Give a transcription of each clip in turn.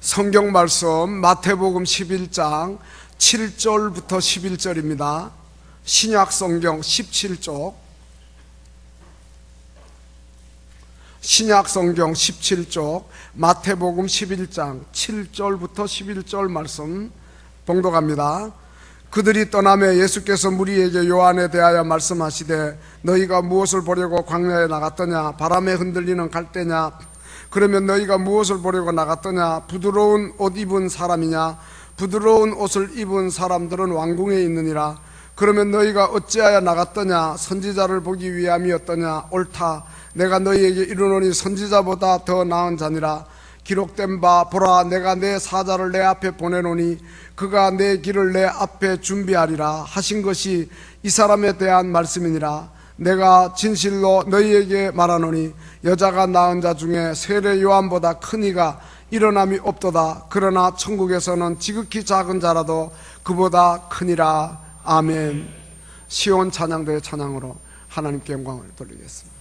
성경 말씀 마태복음 11장 7절부터 11절입니다. 신약 성경 17쪽, 신약 성경 17쪽 마태복음 11장 7절부터 11절 말씀 봉독합니다. 그들이 떠나매 예수께서 무리에게 요한에 대하여 말씀하시되 너희가 무엇을 보려고 광야에 나갔더냐? 바람에 흔들리는 갈대냐? 그러면 너희가 무엇을 보려고 나갔더냐? 부드러운 옷 입은 사람이냐? 부드러운 옷을 입은 사람들은 왕궁에 있느니라. 그러면 너희가 어찌하여 나갔더냐? 선지자를 보기 위함이었더냐? 옳다. 내가 너희에게 이르노니 선지자보다 더 나은 자니라. 기록된 바 보라, 내가 내 사자를 내 앞에 보내노니 그가 내 길을 내 앞에 준비하리라 하신 것이 이 사람에 대한 말씀이니라. 내가 진실로 너희에게 말하노니 여자가 낳은 자 중에 세례 요한보다 큰 이가 일어남이 없도다. 그러나 천국에서는 지극히 작은 자라도 그보다 크니라. 아멘. 시온 찬양대의 찬양으로 하나님께 영광을 돌리겠습니다.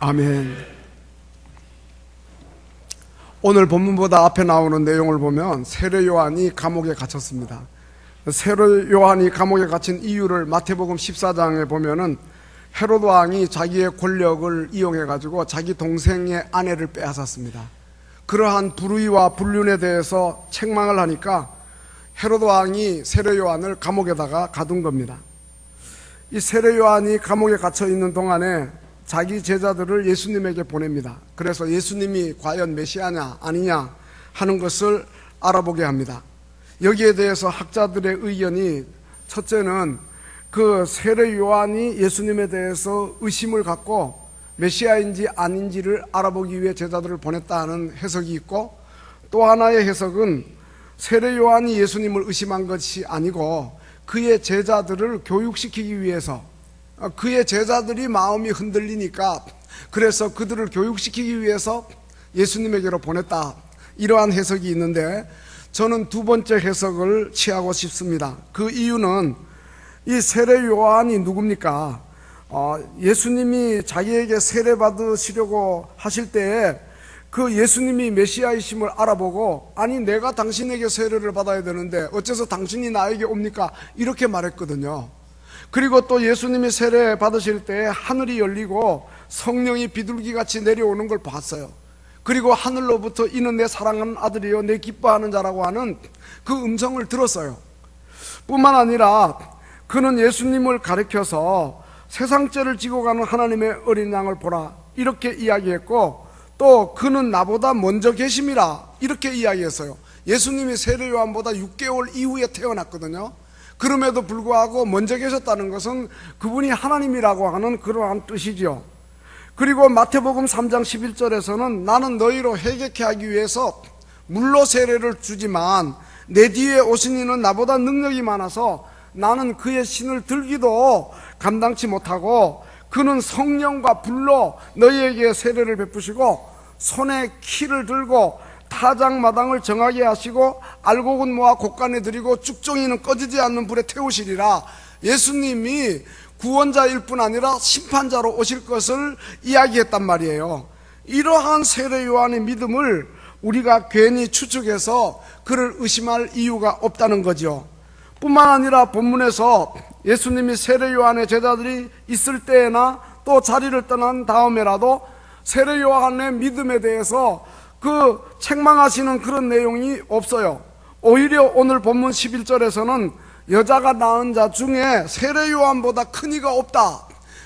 아멘. 오늘 본문보다 앞에 나오는 내용을 보면 세례 요한이 감옥에 갇혔습니다. 세례 요한이 감옥에 갇힌 이유를 마태복음 14장에 보면은 헤로드 왕이 자기의 권력을 이용해 가지고 자기 동생의 아내를 빼앗았습니다. 그러한 불의와 불륜에 대해서 책망을 하니까 헤로드 왕이 세례 요한을 감옥에다가 가둔 겁니다. 이 세례 요한이 감옥에 갇혀 있는 동안에 자기 제자들을 예수님에게 보냅니다. 그래서 예수님이 과연 메시아냐 아니냐 하는 것을 알아보게 합니다. 여기에 대해서 학자들의 의견이, 첫째는 그 세례 요한이 예수님에 대해서 의심을 갖고 메시아인지 아닌지를 알아보기 위해 제자들을 보냈다 하는 해석이 있고, 또 하나의 해석은 세례 요한이 예수님을 의심한 것이 아니고 그의 제자들을 교육시키기 위해서, 그의 제자들이 마음이 흔들리니까 그래서 그들을 교육시키기 위해서 예수님에게로 보냈다, 이러한 해석이 있는데, 저는 두 번째 해석을 취하고 싶습니다. 그 이유는 이 세례 요한이 누굽니까? 예수님이 자기에게 세례 받으시려고 하실 때에 그 예수님이 메시아이심을 알아보고, 아니 내가 당신에게 세례를 받아야 되는데 어째서 당신이 나에게 옵니까? 이렇게 말했거든요. 그리고 또 예수님이 세례 받으실 때 하늘이 열리고 성령이 비둘기같이 내려오는 걸 봤어요. 그리고 하늘로부터 이는 내 사랑하는 아들이요 내 기뻐하는 자라고 하는 그 음성을 들었어요. 뿐만 아니라 그는 예수님을 가리켜서 세상죄를 지고 가는 하나님의 어린 양을 보라, 이렇게 이야기했고, 또 그는 나보다 먼저 계심이라, 이렇게 이야기했어요. 예수님이 세례 요한보다 6개월 이후에 태어났거든요. 그럼에도 불구하고 먼저 계셨다는 것은 그분이 하나님이라고 하는 그러한 뜻이죠. 그리고 마태복음 3장 11절에서는 나는 너희로 회개케 하기 위해서 물로 세례를 주지만 내 뒤에 오신 이는 나보다 능력이 많아서 나는 그의 신을 들기도 감당치 못하고 그는 성령과 불로 너희에게 세례를 베푸시고 손에 키를 들고 타작마당을 정하게 하시고 알곡은 모아 곳간에 들이고 쭉종이는 꺼지지 않는 불에 태우시리라. 예수님이 구원자일 뿐 아니라 심판자로 오실 것을 이야기했단 말이에요. 이러한 세례 요한의 믿음을 우리가 괜히 추측해서 그를 의심할 이유가 없다는 거죠. 뿐만 아니라 본문에서 예수님이 세례 요한의 제자들이 있을 때나 또 자리를 떠난 다음에라도 세례 요한의 믿음에 대해서 그 책망하시는 그런 내용이 없어요. 오히려 오늘 본문 11절에서는 여자가 낳은 자 중에 세례 요한보다 큰 이가 없다,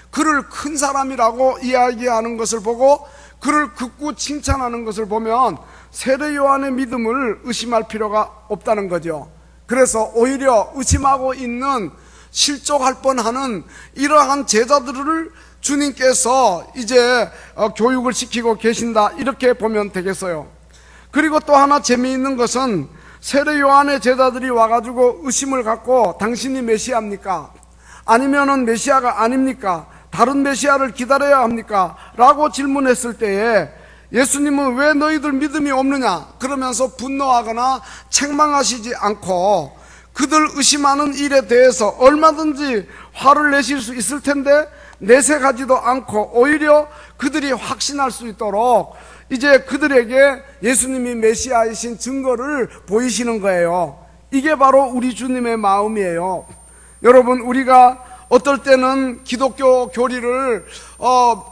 그를 큰 사람이라고 이야기하는 것을 보고 그를 극구 칭찬하는 것을 보면 세례 요한의 믿음을 의심할 필요가 없다는 거죠. 그래서 오히려 의심하고 있는, 실족할 뻔하는 이러한 제자들을 주님께서 이제 교육을 시키고 계신다, 이렇게 보면 되겠어요. 그리고 또 하나 재미있는 것은 세례 요한의 제자들이 와가지고 의심을 갖고 당신이 메시아입니까? 아니면은 메시아가 아닙니까? 다른 메시아를 기다려야 합니까? 라고 질문했을 때에 예수님은 왜 너희들 믿음이 없느냐 그러면서 분노하거나 책망하시지 않고 그들 의심하는 일에 대해서 얼마든지 화를 내실 수 있을 텐데 내색하지도 않고 오히려 그들이 확신할 수 있도록 이제 그들에게 예수님이 메시아이신 증거를 보이시는 거예요. 이게 바로 우리 주님의 마음이에요. 여러분, 우리가 어떨 때는 기독교 교리를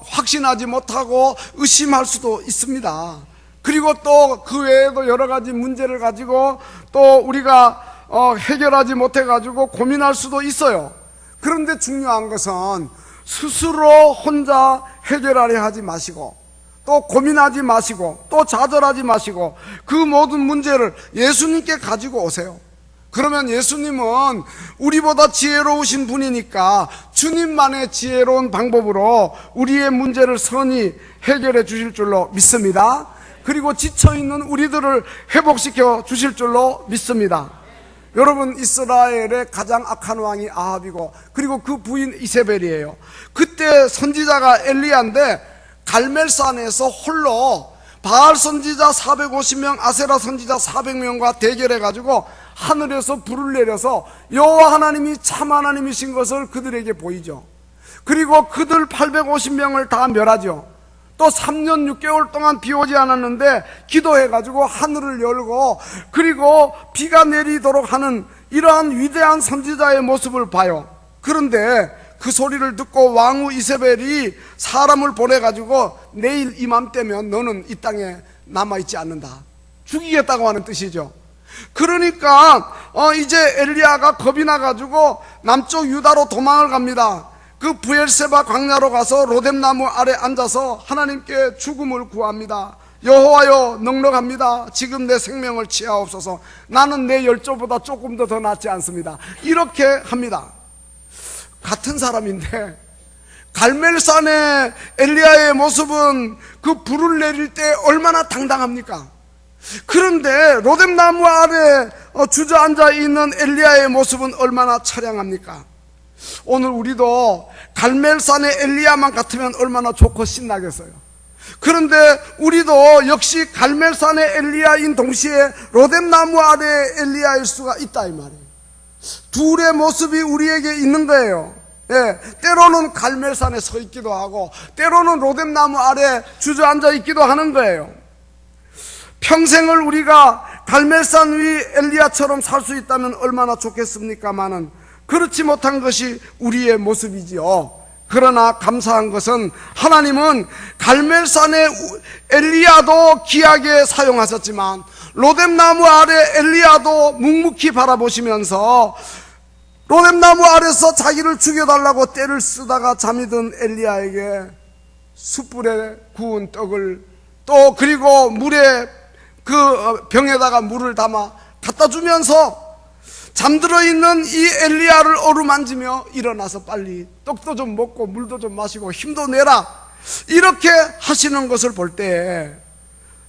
확신하지 못하고 의심할 수도 있습니다. 그리고 또 그 외에도 여러 가지 문제를 가지고 또 우리가 해결하지 못해가지고 고민할 수도 있어요. 그런데 중요한 것은 스스로 혼자 해결하려 하지 마시고 또 고민하지 마시고 또 좌절하지 마시고 그 모든 문제를 예수님께 가지고 오세요. 그러면 예수님은 우리보다 지혜로우신 분이니까 주님만의 지혜로운 방법으로 우리의 문제를 선히 해결해 주실 줄로 믿습니다. 그리고 지쳐있는 우리들을 회복시켜 주실 줄로 믿습니다. 여러분, 이스라엘의 가장 악한 왕이 아합이고 그리고 그 부인 이세벨이에요. 그때 선지자가 엘리야인데 갈멜산에서 홀로 바알 선지자 450명, 아세라 선지자 400명과 대결해가지고 하늘에서 불을 내려서 여호와 하나님이 참 하나님이신 것을 그들에게 보이죠. 그리고 그들 850명을 다 멸하죠. 또 3년 6개월 동안 비 오지 않았는데 기도해가지고 하늘을 열고 그리고 비가 내리도록 하는 이러한 위대한 선지자의 모습을 봐요. 그런데 그 소리를 듣고 왕후 이세벨이 사람을 보내가지고 내일 이맘때면 너는 이 땅에 남아있지 않는다, 죽이겠다고 하는 뜻이죠. 그러니까 이제 엘리야가 겁이 나가지고 남쪽 유다로 도망을 갑니다. 그 부엘세바 광야로 가서 로뎀나무 아래 앉아서 하나님께 죽음을 구합니다. 여호와여, 넉넉합니다. 지금 내 생명을 취하옵소서. 나는 내 열조보다 조금도 더 낫지 않습니다. 이렇게 합니다. 같은 사람인데 갈멜산의 엘리야의 모습은 그 불을 내릴 때 얼마나 당당합니까? 그런데 로뎀나무 아래 주저앉아 있는 엘리야의 모습은 얼마나 처량합니까? 오늘 우리도 갈멜산의 엘리야만 같으면 얼마나 좋고 신나겠어요. 그런데 우리도 역시 갈멜산의 엘리야인 동시에 로뎀나무 아래의 엘리야일 수가 있다 이 말이에요. 둘의 모습이 우리에게 있는 거예요. 예, 때로는 갈멜산에 서 있기도 하고 때로는 로뎀나무 아래 주저앉아 있기도 하는 거예요. 평생을 우리가 갈멜산 위 엘리야처럼 살 수 있다면 얼마나 좋겠습니까마는 그렇지 못한 것이 우리의 모습이지요. 그러나 감사한 것은 하나님은 갈멜산의 엘리야도 귀하게 사용하셨지만 로뎀나무 아래 엘리야도 묵묵히 바라보시면서 로뎀나무 아래서 자기를 죽여달라고 떼를 쓰다가 잠이 든 엘리야에게 숯불에 구운 떡을 또 그리고 물에 그 병에다가 물을 담아 갖다 주면서 잠들어 있는 이 엘리야를 어루만지며 일어나서 빨리 떡도 좀 먹고 물도 좀 마시고 힘도 내라, 이렇게 하시는 것을 볼 때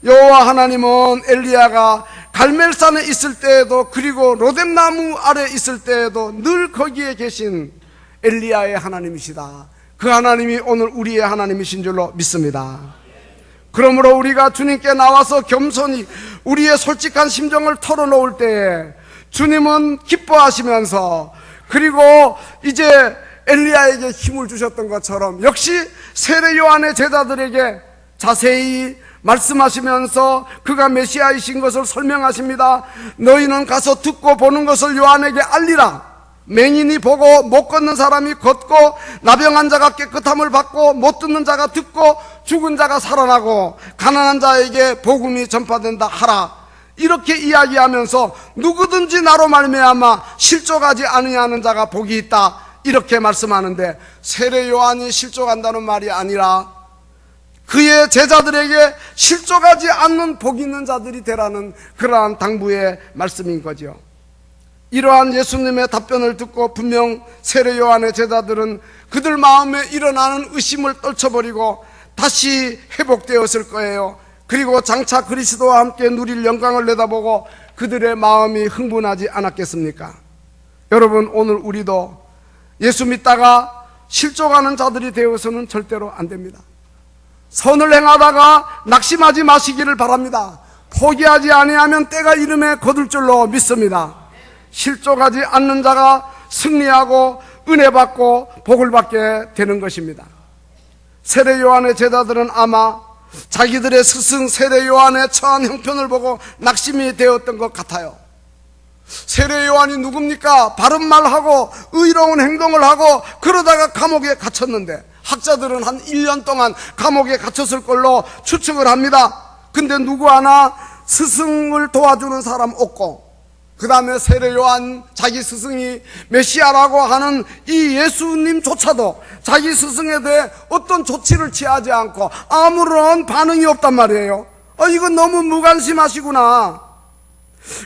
여호와 하나님은 엘리야가 갈멜산에 있을 때에도 그리고 로뎀나무 아래 있을 때에도 늘 거기에 계신 엘리야의 하나님이시다. 그 하나님이 오늘 우리의 하나님이신 줄로 믿습니다. 그러므로 우리가 주님께 나와서 겸손히 우리의 솔직한 심정을 털어놓을 때에 주님은 기뻐하시면서 그리고 이제 엘리야에게 힘을 주셨던 것처럼 역시 세례 요한의 제자들에게 자세히 말씀하시면서 그가 메시아이신 것을 설명하십니다. 너희는 가서 듣고 보는 것을 요한에게 알리라. 맹인이 보고 못 걷는 사람이 걷고 나병한 자가 깨끗함을 받고 못 듣는 자가 듣고 죽은 자가 살아나고 가난한 자에게 복음이 전파된다 하라. 이렇게 이야기하면서 누구든지 나로 말미암아 실족하지 아니하는 자가 복이 있다, 이렇게 말씀하는데 세례 요한이 실족한다는 말이 아니라 그의 제자들에게 실족하지 않는 복 있는 자들이 되라는 그러한 당부의 말씀인 거죠. 이러한 예수님의 답변을 듣고 분명 세례 요한의 제자들은 그들 마음에 일어나는 의심을 떨쳐버리고 다시 회복되었을 거예요. 그리고 장차 그리스도와 함께 누릴 영광을 내다보고 그들의 마음이 흥분하지 않았겠습니까? 여러분, 오늘 우리도 예수 믿다가 실족하는 자들이 되어서는 절대로 안 됩니다. 선을 행하다가 낙심하지 마시기를 바랍니다. 포기하지 아니하면 때가 이름에 거둘 줄로 믿습니다. 실족하지 않는 자가 승리하고 은혜 받고 복을 받게 되는 것입니다. 세례 요한의 제자들은 아마 자기들의 스승 세례 요한의 처한 형편을 보고 낙심이 되었던 것 같아요. 세례 요한이 누굽니까? 바른 말하고 의로운 행동을 하고 그러다가 감옥에 갇혔는데 학자들은 한 1년 동안 감옥에 갇혔을 걸로 추측을 합니다. 근데 누구 하나 스승을 도와주는 사람 없고 그 다음에 세례 요한 자기 스승이 메시아라고 하는 이 예수님조차도 자기 스승에 대해 어떤 조치를 취하지 않고 아무런 반응이 없단 말이에요. 이건 너무 무관심하시구나.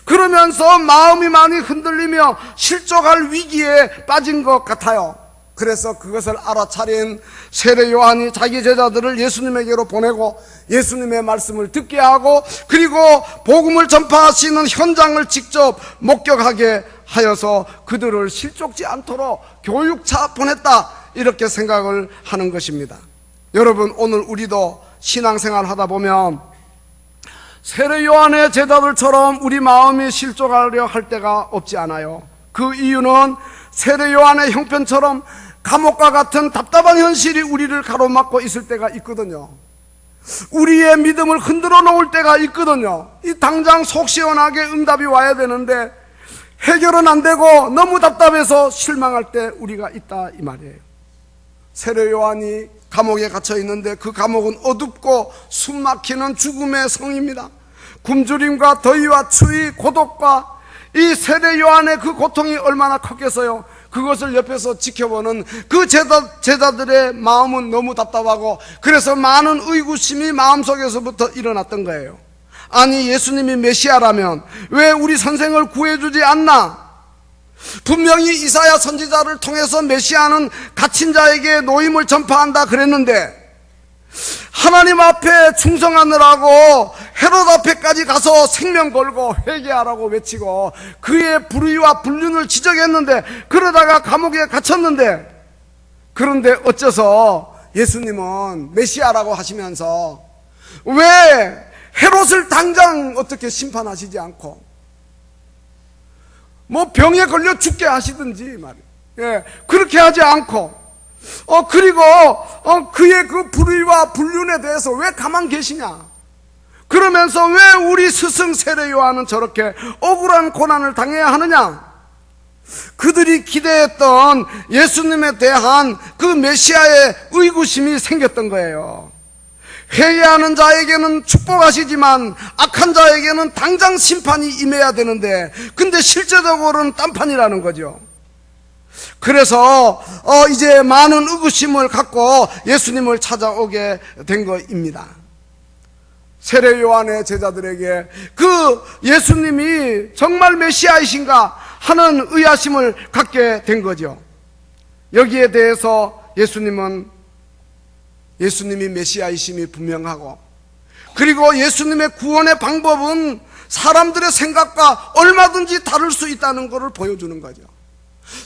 그러면서 마음이 많이 흔들리며 실족할 위기에 빠진 것 같아요. 그래서 그것을 알아차린 세례 요한이 자기 제자들을 예수님에게로 보내고 예수님의 말씀을 듣게 하고 그리고 복음을 전파하시는 현장을 직접 목격하게 하여서 그들을 실족지 않도록 교육차 보냈다, 이렇게 생각을 하는 것입니다. 여러분, 오늘 우리도 신앙생활 하다 보면 세례 요한의 제자들처럼 우리 마음이 실족하려 할 때가 없지 않아요. 그 이유는 세례 요한의 형편처럼 감옥과 같은 답답한 현실이 우리를 가로막고 있을 때가 있거든요. 우리의 믿음을 흔들어 놓을 때가 있거든요. 이 당장 속 시원하게 응답이 와야 되는데 해결은 안 되고 너무 답답해서 실망할 때 우리가 있다 이 말이에요. 세례 요한이 감옥에 갇혀 있는데 그 감옥은 어둡고 숨막히는 죽음의 성입니다. 굶주림과 더위와 추위, 고독과 이 세례 요한의 그 고통이 얼마나 컸겠어요. 그것을 옆에서 지켜보는 그 제자들의 마음은 너무 답답하고, 그래서 많은 의구심이 마음속에서부터 일어났던 거예요. 아니, 예수님이 메시아라면 왜 우리 선생을 구해주지 않나? 분명히 이사야 선지자를 통해서 메시아는 갇힌 자에게 노임을 전파한다 그랬는데, 하나님 앞에 충성하느라고 헤롯 앞에까지 가서 생명 걸고 회개하라고 외치고 그의 불의와 불륜을 지적했는데, 그러다가 감옥에 갇혔는데, 그런데 어째서 예수님은 메시아라고 하시면서 왜 헤롯을 당장 어떻게 심판하시지 않고 뭐 병에 걸려 죽게 하시든지 말이에요. 예, 그렇게 하지 않고 그리고 그의 그 불의와 불륜에 대해서 왜 가만 계시냐? 그러면서 왜 우리 스승 세례 요한은 저렇게 억울한 고난을 당해야 하느냐? 그들이 기대했던 예수님에 대한 그 메시아의 의구심이 생겼던 거예요. 회개하는 자에게는 축복하시지만 악한 자에게는 당장 심판이 임해야 되는데, 근데 실제적으로는 딴판이라는 거죠. 그래서 이제 많은 의구심을 갖고 예수님을 찾아오게 된 것입니다. 세례 요한의 제자들에게 그 예수님이 정말 메시아이신가 하는 의아심을 갖게 된 거죠. 여기에 대해서 예수님이 메시아이심이 분명하고, 그리고 예수님의 구원의 방법은 사람들의 생각과 얼마든지 다를 수 있다는 것을 보여주는 거죠.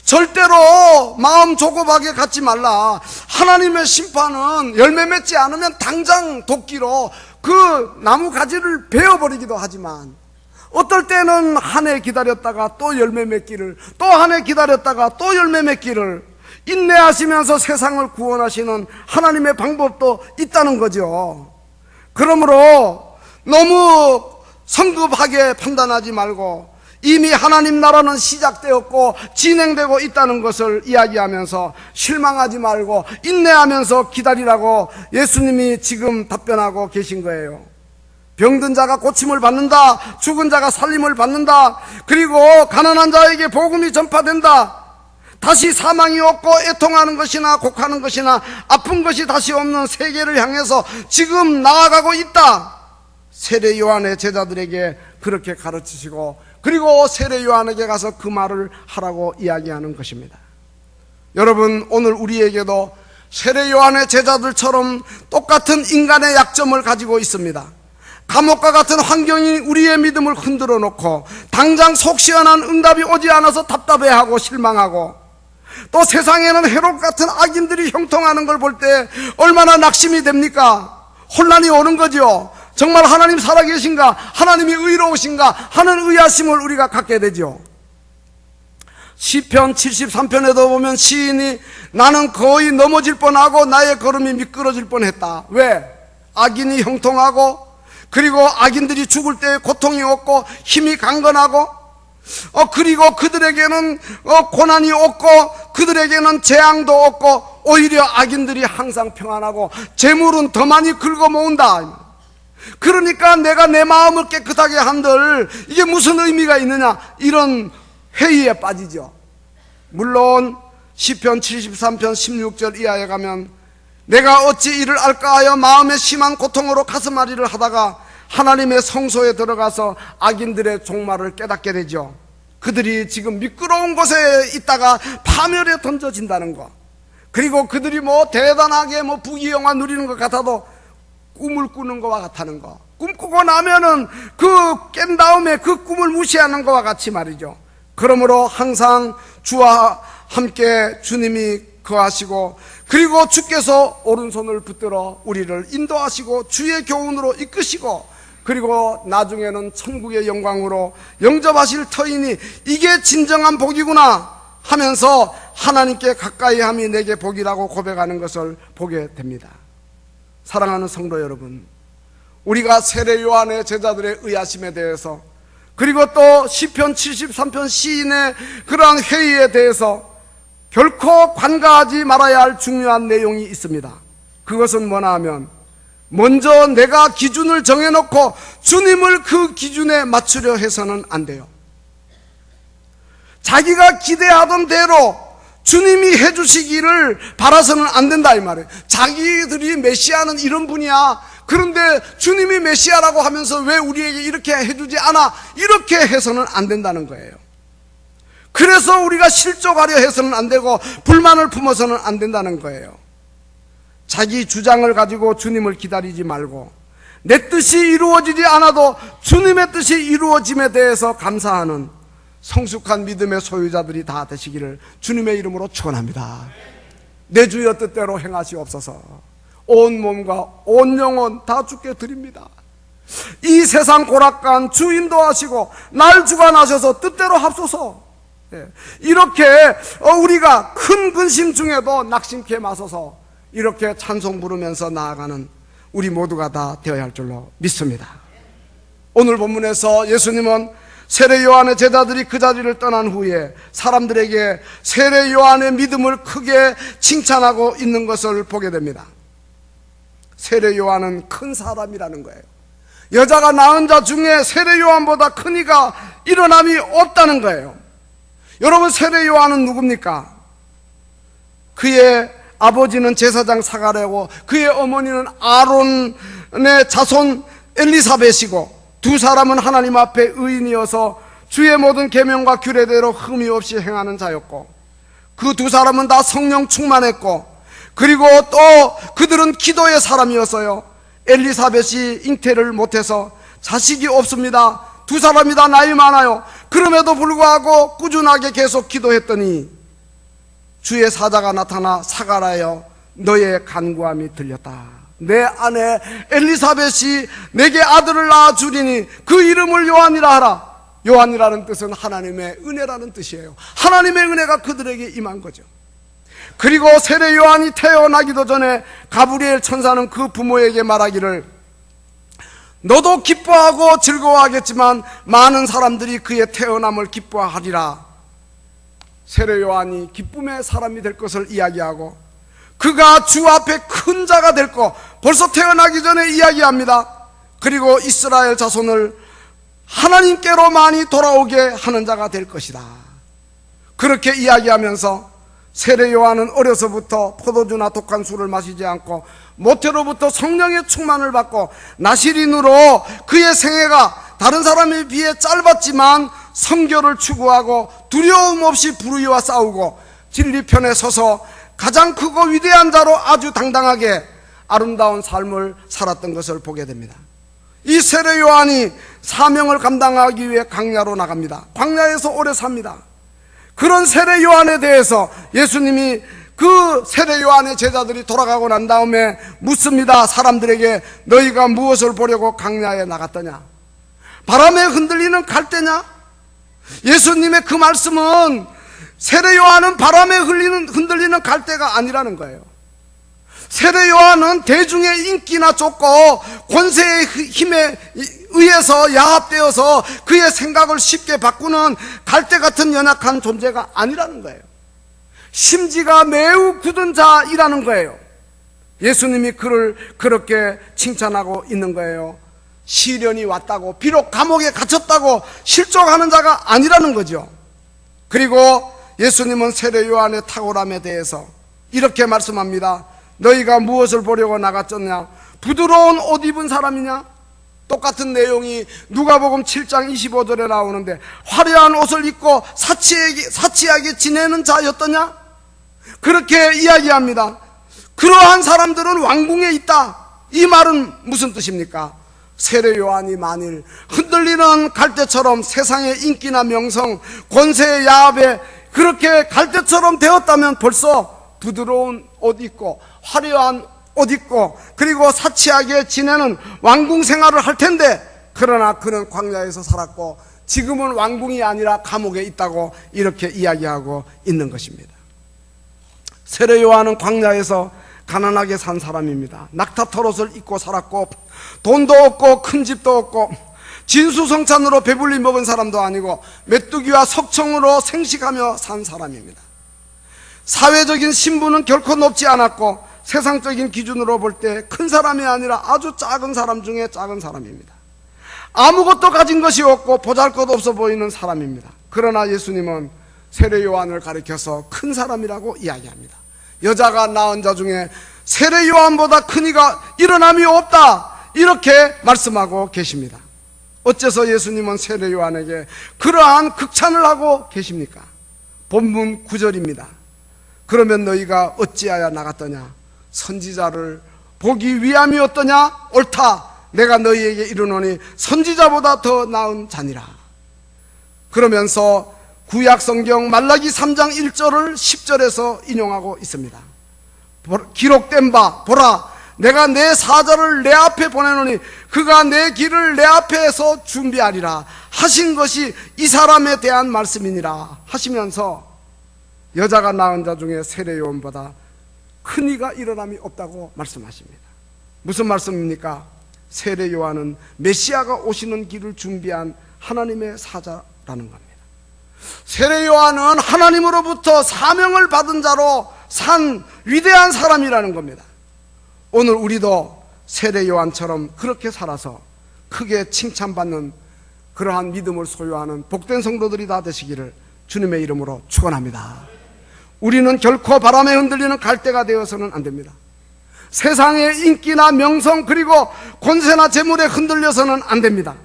절대로 마음 조급하게 갖지 말라. 하나님의 심판은 열매 맺지 않으면 당장 도끼로 그 나무 가지를 베어버리기도 하지만, 어떨 때는 한 해 기다렸다가 또 열매 맺기를, 또 한 해 기다렸다가 또 열매 맺기를 인내하시면서 세상을 구원하시는 하나님의 방법도 있다는 거죠. 그러므로 너무 성급하게 판단하지 말고 이미 하나님 나라는 시작되었고 진행되고 있다는 것을 이야기하면서 실망하지 말고 인내하면서 기다리라고 예수님이 지금 답변하고 계신 거예요. 병든 자가 고침을 받는다, 죽은 자가 살림을 받는다, 그리고 가난한 자에게 복음이 전파된다, 다시 사망이 없고 애통하는 것이나 곡하는 것이나 아픈 것이 다시 없는 세계를 향해서 지금 나아가고 있다. 세례 요한의 제자들에게 그렇게 가르치시고, 그리고 세례 요한에게 가서 그 말을 하라고 이야기하는 것입니다. 여러분, 오늘 우리에게도 세례 요한의 제자들처럼 똑같은 인간의 약점을 가지고 있습니다. 감옥과 같은 환경이 우리의 믿음을 흔들어 놓고 당장 속 시원한 응답이 오지 않아서 답답해하고 실망하고, 또 세상에는 헤롯 같은 악인들이 형통하는 걸 볼 때 얼마나 낙심이 됩니까? 혼란이 오는 거죠. 정말 하나님 살아계신가? 하나님이 의로우신가? 하는 의아심을 우리가 갖게 되죠. 시편 73편에도 보면 시인이 나는 거의 넘어질 뻔하고 나의 걸음이 미끄러질 뻔했다. 왜? 악인이 형통하고, 그리고 악인들이 죽을 때 고통이 없고 힘이 강건하고, 그리고 그들에게는 고난이 없고 그들에게는 재앙도 없고, 오히려 악인들이 항상 평안하고 재물은 더 많이 긁어모은다. 그러니까 내가 내 마음을 깨끗하게 한들 이게 무슨 의미가 있느냐, 이런 회의에 빠지죠. 물론 시편 73편 16절 이하에 가면 내가 어찌 이를 알까 하여 마음에 심한 고통으로 가슴앓이를 하다가 하나님의 성소에 들어가서 악인들의 종말을 깨닫게 되죠. 그들이 지금 미끄러운 곳에 있다가 파멸에 던져진다는 것, 그리고 그들이 뭐 대단하게 뭐 부귀영화 누리는 것 같아도 꿈을 꾸는 것과 같다는 것, 꿈꾸고 나면은 그 깬 다음에 그 꿈을 무시하는 것과 같이 말이죠. 그러므로 항상 주와 함께 주님이 거하시고, 그리고 주께서 오른손을 붙들어 우리를 인도하시고 주의 교훈으로 이끄시고, 그리고 나중에는 천국의 영광으로 영접하실 터이니 이게 진정한 복이구나 하면서 하나님께 가까이 함이 내게 복이라고 고백하는 것을 보게 됩니다. 사랑하는 성도 여러분, 우리가 세례 요한의 제자들의 의아심에 대해서, 그리고 또 시편 73편 시인의 그러한 회의에 대해서 결코 간과하지 말아야 할 중요한 내용이 있습니다. 그것은 뭐냐 하면, 먼저 내가 기준을 정해놓고 주님을 그 기준에 맞추려 해서는 안 돼요. 자기가 기대하던 대로 주님이 해주시기를 바라서는 안 된다 이 말이에요. 자기들이 메시아는 이런 분이야, 그런데 주님이 메시아라고 하면서 왜 우리에게 이렇게 해주지 않아, 이렇게 해서는 안 된다는 거예요. 그래서 우리가 실족하려 해서는 안 되고 불만을 품어서는 안 된다는 거예요. 자기 주장을 가지고 주님을 기다리지 말고 내 뜻이 이루어지지 않아도 주님의 뜻이 이루어짐에 대해서 감사하는 성숙한 믿음의 소유자들이 다 되시기를 주님의 이름으로 축원합니다. 내 주여 뜻대로 행하시옵소서. 온 몸과 온 영혼 다 주께 드립니다. 이 세상 고락간 주 인도하시고 날 주관하셔서 뜻대로 합소서. 이렇게 우리가 큰 근심 중에도 낙심케 마소서, 이렇게 찬송 부르면서 나아가는 우리 모두가 다 되어야 할 줄로 믿습니다. 오늘 본문에서 예수님은 세례 요한의 제자들이 그 자리를 떠난 후에 사람들에게 세례 요한의 믿음을 크게 칭찬하고 있는 것을 보게 됩니다. 세례 요한은 큰 사람이라는 거예요. 여자가 낳은 자 중에 세례 요한보다 큰 이가 일어남이 없다는 거예요. 여러분, 세례 요한은 누굽니까? 그의 아버지는 제사장 사가랴고 그의 어머니는 아론의 자손 엘리사벳이고, 두 사람은 하나님 앞에 의인이어서 주의 모든 계명과 규례대로 흠이 없이 행하는 자였고, 그 두 사람은 다 성령 충만했고, 그리고 또 그들은 기도의 사람이었어요. 엘리사벳이 잉태를 못해서 자식이 없습니다. 두 사람이 다 나이 많아요. 그럼에도 불구하고 꾸준하게 계속 기도했더니 주의 사자가 나타나 사가라여 너의 간구함이 들렸다. 내 아내 엘리사벳이 내게 아들을 낳아주리니 그 이름을 요한이라 하라. 요한이라는 뜻은 하나님의 은혜라는 뜻이에요. 하나님의 은혜가 그들에게 임한 거죠. 그리고 세례 요한이 태어나기도 전에 가브리엘 천사는 그 부모에게 말하기를, 너도 기뻐하고 즐거워하겠지만 많은 사람들이 그의 태어남을 기뻐하리라. 세례 요한이 기쁨의 사람이 될 것을 이야기하고, 그가 주 앞에 큰 자가 될 것 벌써 태어나기 전에 이야기합니다. 그리고 이스라엘 자손을 하나님께로 많이 돌아오게 하는 자가 될 것이다. 그렇게 이야기하면서 세례 요한은 어려서부터 포도주나 독한 술을 마시지 않고 모태로부터 성령의 충만을 받고 나시린으로 그의 생애가 다른 사람에 비해 짧았지만 성결을 추구하고 두려움 없이 불의와 싸우고 진리편에 서서 가장 크고 위대한 자로 아주 당당하게 아름다운 삶을 살았던 것을 보게 됩니다. 이 세례 요한이 사명을 감당하기 위해 광야로 나갑니다. 광야에서 오래 삽니다. 그런 세례 요한에 대해서 예수님이 그 세례 요한의 제자들이 돌아가고 난 다음에 묻습니다. 사람들에게 너희가 무엇을 보려고 광야에 나갔더냐? 바람에 흔들리는 갈대냐? 예수님의 그 말씀은 세례 요한은 바람에 흔들리는 갈대가 아니라는 거예요. 세례 요한은 대중의 인기나 쫓고 권세의 힘에 의해서 야합되어서 그의 생각을 쉽게 바꾸는 갈대 같은 연약한 존재가 아니라는 거예요. 심지가 매우 굳은 자이라는 거예요. 예수님이 그를 그렇게 칭찬하고 있는 거예요. 시련이 왔다고, 비록 감옥에 갇혔다고 실족하는 자가 아니라는 거죠. 그리고 예수님은 세례 요한의 탁월함에 대해서 이렇게 말씀합니다. 너희가 무엇을 보려고 나갔었냐? 부드러운 옷 입은 사람이냐? 똑같은 내용이 누가복음 7장 25절에 나오는데, 화려한 옷을 입고 사치하게 지내는 자였더냐? 그렇게 이야기합니다. 그러한 사람들은 왕궁에 있다. 이 말은 무슨 뜻입니까? 세례 요한이 만일 흔들리는 갈대처럼 세상의 인기나 명성, 권세의 야합에 그렇게 갈대처럼 되었다면 벌써 부드러운 옷 입고 화려한 옷 입고 그리고 사치하게 지내는 왕궁 생활을 할 텐데, 그러나 그는 광야에서 살았고 지금은 왕궁이 아니라 감옥에 있다고 이렇게 이야기하고 있는 것입니다. 세례 요한은 광야에서 가난하게 산 사람입니다. 낙타털옷을 입고 살았고 돈도 없고 큰 집도 없고 진수성찬으로 배불리 먹은 사람도 아니고 메뚜기와 석청으로 생식하며 산 사람입니다. 사회적인 신분은 결코 높지 않았고 세상적인 기준으로 볼 때 큰 사람이 아니라 아주 작은 사람 중에 작은 사람입니다. 아무것도 가진 것이 없고 보잘것 없어 보이는 사람입니다. 그러나 예수님은 세례 요한을 가리켜서 큰 사람이라고 이야기합니다. 여자가 낳은 자 중에 세례 요한보다 큰 이가 일어남이 없다, 이렇게 말씀하고 계십니다. 어째서 예수님은 세례 요한에게 그러한 극찬을 하고 계십니까? 본문 9절입니다. 그러면 너희가 어찌하여 나갔더냐? 선지자를 보기 위함이었더냐? 옳다, 내가 너희에게 이르노니 선지자보다 더 나은 자니라. 그러면서 구약성경 말라기 3장 1절을 10절에서 인용하고 있습니다. 기록된 바 보라, 내가 내 사자를 내 앞에 보내노니 그가 내 길을 내 앞에서 준비하리라 하신 것이 이 사람에 대한 말씀이니라 하시면서 여자가 낳은 자 중에 세례 요한보다 큰 이가 일어남이 없다고 말씀하십니다. 무슨 말씀입니까? 세례 요한은 메시아가 오시는 길을 준비한 하나님의 사자라는 겁니다. 세례 요한은 하나님으로부터 사명을 받은 자로 산 위대한 사람이라는 겁니다. 오늘 우리도 세례 요한처럼 그렇게 살아서 크게 칭찬받는 그러한 믿음을 소유하는 복된 성도들이 다 되시기를 주님의 이름으로 축원합니다. 우리는 결코 바람에 흔들리는 갈대가 되어서는 안 됩니다. 세상의 인기나 명성 그리고 권세나 재물에 흔들려서는 안 됩니다.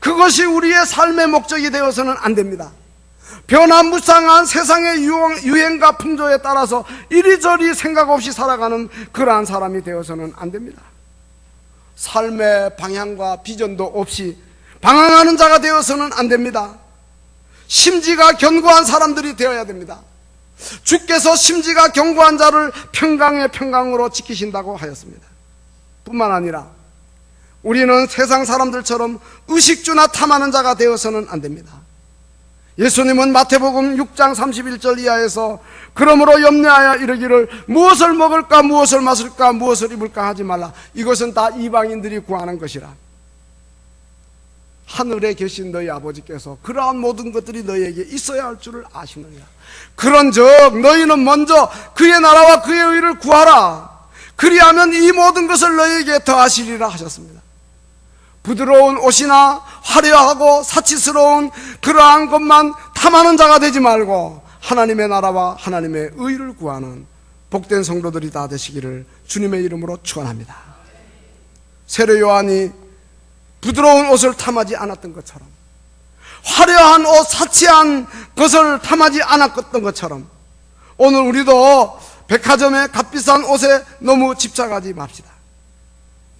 그것이 우리의 삶의 목적이 되어서는 안 됩니다. 변화무쌍한 세상의 유행과 풍조에 따라서 이리저리 생각 없이 살아가는 그러한 사람이 되어서는 안 됩니다. 삶의 방향과 비전도 없이 방황하는 자가 되어서는 안 됩니다. 심지가 견고한 사람들이 되어야 됩니다. 주께서 심지가 견고한 자를 평강의 평강으로 지키신다고 하였습니다. 뿐만 아니라 우리는 세상 사람들처럼 의식주나 탐하는 자가 되어서는 안 됩니다. 예수님은 마태복음 6장 31절 이하에서 그러므로 염려하여 이르기를 무엇을 먹을까 무엇을 마실까 무엇을 입을까 하지 말라. 이것은 다 이방인들이 구하는 것이라. 하늘에 계신 너희 아버지께서 그러한 모든 것들이 너희에게 있어야 할 줄을 아시느니라. 그런즉 너희는 먼저 그의 나라와 그의 의를 구하라. 그리하면 이 모든 것을 너희에게 더하시리라 하셨습니다. 부드러운 옷이나 화려하고 사치스러운 그러한 것만 탐하는 자가 되지 말고 하나님의 나라와 하나님의 의를 구하는 복된 성도들이 다 되시기를 주님의 이름으로 축원합니다. 세례 요한이 부드러운 옷을 탐하지 않았던 것처럼, 화려한 옷, 사치한 것을 탐하지 않았던 것처럼 오늘 우리도 백화점의 값비싼 옷에 너무 집착하지 맙시다.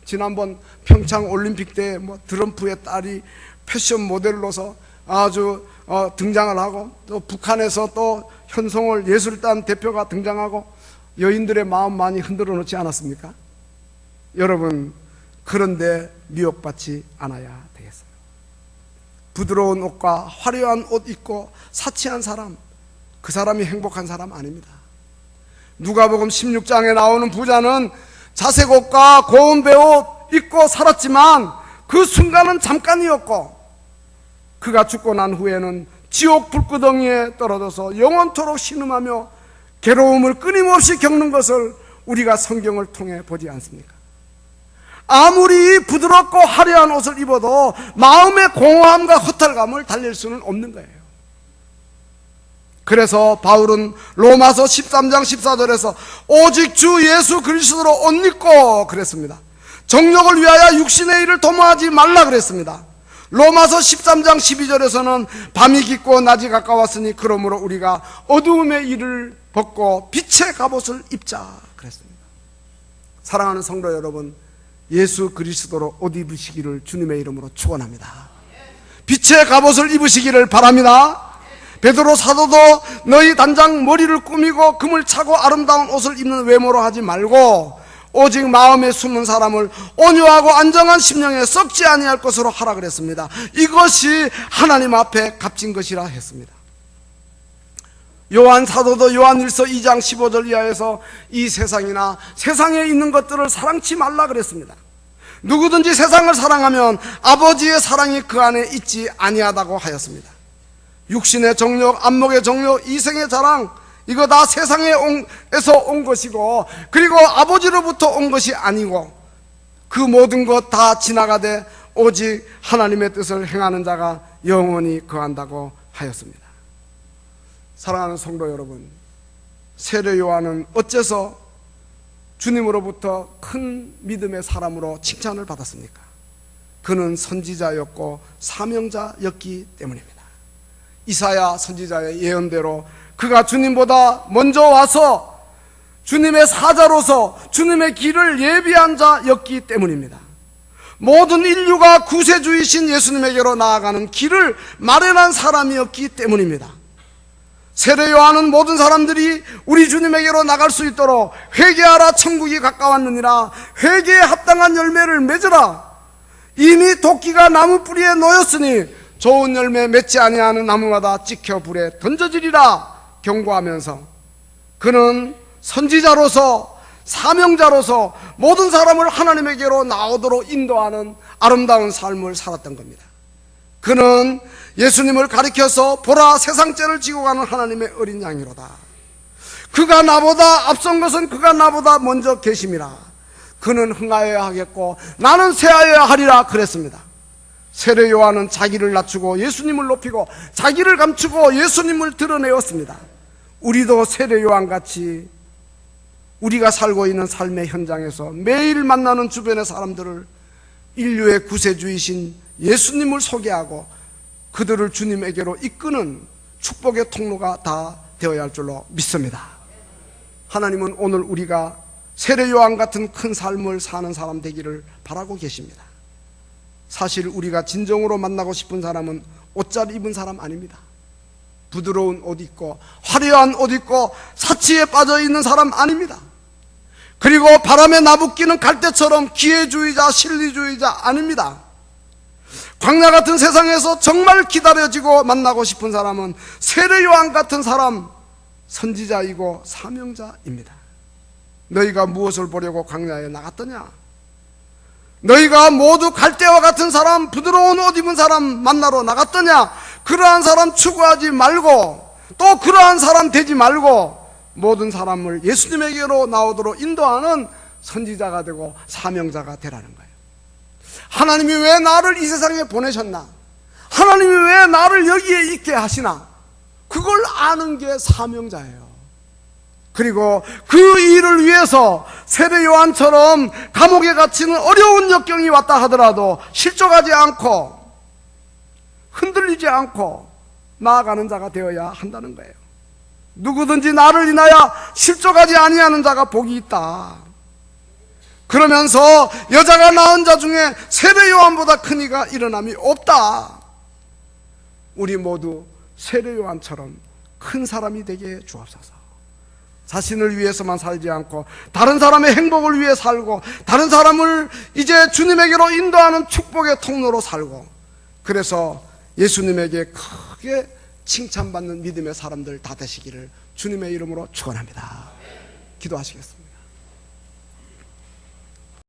지난번 평창 올림픽 때 트럼프의 딸이 패션 모델로서 아주 등장을 하고, 또 북한에서 또 현송월 예술단 대표가 등장하고 여인들의 마음 많이 흔들어 놓지 않았습니까? 여러분, 그런데 미혹받지 않아야 되겠어요. 부드러운 옷과 화려한 옷 입고 사치한 사람, 그 사람이 행복한 사람 아닙니다. 누가복음 16장에 나오는 부자는 자색 옷과 고운 배옷 입고 살았지만 그 순간은 잠깐이었고 그가 죽고 난 후에는 지옥 불구덩이에 떨어져서 영원토록 신음하며 괴로움을 끊임없이 겪는 것을 우리가 성경을 통해 보지 않습니까? 아무리 부드럽고 화려한 옷을 입어도 마음의 공허함과 허탈감을 달랠 수는 없는 거예요. 그래서 바울은 로마서 13장 14절에서 오직 주 예수 그리스도로 옷 입고 그랬습니다. 정욕을 위하여 육신의 일을 도모하지 말라 그랬습니다. 로마서 13장 12절에서는 밤이 깊고 낮이 가까웠으니 그러므로 우리가 어두움의 일을 벗고 빛의 갑옷을 입자 그랬습니다. 사랑하는 성도 여러분, 예수 그리스도로 옷 입으시기를 주님의 이름으로 축원합니다. 빛의 갑옷을 입으시기를 바랍니다. 베드로 사도도 너희 단장 머리를 꾸미고 금을 차고 아름다운 옷을 입는 외모로 하지 말고 오직 마음에 숨은 사람을 온유하고 안정한 심령에 썩지 아니할 것으로 하라 그랬습니다. 이것이 하나님 앞에 값진 것이라 했습니다. 요한 사도도 요한일서 2장 15절 이하에서 이 세상이나 세상에 있는 것들을 사랑치 말라 그랬습니다. 누구든지 세상을 사랑하면 아버지의 사랑이 그 안에 있지 아니하다고 하였습니다. 육신의 정욕, 안목의 정욕, 이생의 자랑, 이거 다 세상에서 온 것이고, 그리고 아버지로부터 온 것이 아니고, 그 모든 것 다 지나가되 오직 하나님의 뜻을 행하는 자가 영원히 거한다고 하였습니다. 사랑하는 성도 여러분, 세례 요한은 어째서 주님으로부터 큰 믿음의 사람으로 칭찬을 받았습니까? 그는 선지자였고 사명자였기 때문입니다. 이사야 선지자의 예언대로 그가 주님보다 먼저 와서 주님의 사자로서 주님의 길을 예비한 자였기 때문입니다. 모든 인류가 구세주이신 예수님에게로 나아가는 길을 마련한 사람이었기 때문입니다. 세례 요한은 모든 사람들이 우리 주님에게로 나갈 수 있도록 회개하라 천국이 가까웠느니라, 회개에 합당한 열매를 맺으라, 이미 도끼가 나무 뿌리에 놓였으니 좋은 열매 맺지 아니하는 나무마다 찍혀 불에 던져지리라 경고하면서 그는 선지자로서 사명자로서 모든 사람을 하나님에게로 나오도록 인도하는 아름다운 삶을 살았던 겁니다. 그는 예수님을 가리켜서 보라 세상죄를 지고 가는 하나님의 어린 양이로다. 그가 나보다 앞선 것은 그가 나보다 먼저 계심이라. 그는 흥하여야 하겠고 나는 쇠하여야 하리라 그랬습니다. 세례 요한은 자기를 낮추고 예수님을 높이고 자기를 감추고 예수님을 드러내었습니다. 우리도 세례 요한같이 우리가 살고 있는 삶의 현장에서 매일 만나는 주변의 사람들을 인류의 구세주이신 예수님을 소개하고 그들을 주님에게로 이끄는 축복의 통로가 다 되어야 할 줄로 믿습니다. 하나님은 오늘 우리가 세례 요한 같은 큰 삶을 사는 사람 되기를 바라고 계십니다. 사실 우리가 진정으로 만나고 싶은 사람은 옷 잘 입은 사람 아닙니다. 부드러운 옷 입고 화려한 옷 입고 사치에 빠져있는 사람 아닙니다. 그리고 바람에 나부끼는 갈대처럼 기회주의자, 실리주의자 아닙니다. 광야 같은 세상에서 정말 기다려지고 만나고 싶은 사람은 세례 요한 같은 사람, 선지자이고 사명자입니다. 너희가 무엇을 보려고 광야에 나갔더냐? 너희가 모두 갈대와 같은 사람, 부드러운 옷 입은 사람 만나러 나갔더냐? 그러한 사람 추구하지 말고 또 그러한 사람 되지 말고 모든 사람을 예수님에게로 나오도록 인도하는 선지자가 되고 사명자가 되라는 거예요. 하나님이 왜 나를 이 세상에 보내셨나? 하나님이 왜 나를 여기에 있게 하시나? 그걸 아는 게 사명자예요. 그리고 그 일을 위해서 세례 요한처럼 감옥에 갇히는 어려운 역경이 왔다 하더라도 실족하지 않고 흔들리지 않고 나아가는 자가 되어야 한다는 거예요. 누구든지 나를 인하여 실족하지 아니하는 자가 복이 있다. 그러면서 여자가 낳은 자 중에 세례 요한보다 큰 이가 일어남이 없다. 우리 모두 세례 요한처럼 큰 사람이 되게 주옵소서. 자신을 위해서만 살지 않고 다른 사람의 행복을 위해 살고 다른 사람을 이제 주님에게로 인도하는 축복의 통로로 살고, 그래서 예수님에게 크게 칭찬받는 믿음의 사람들 다 되시기를 주님의 이름으로 축원합니다. 기도하시겠습니다.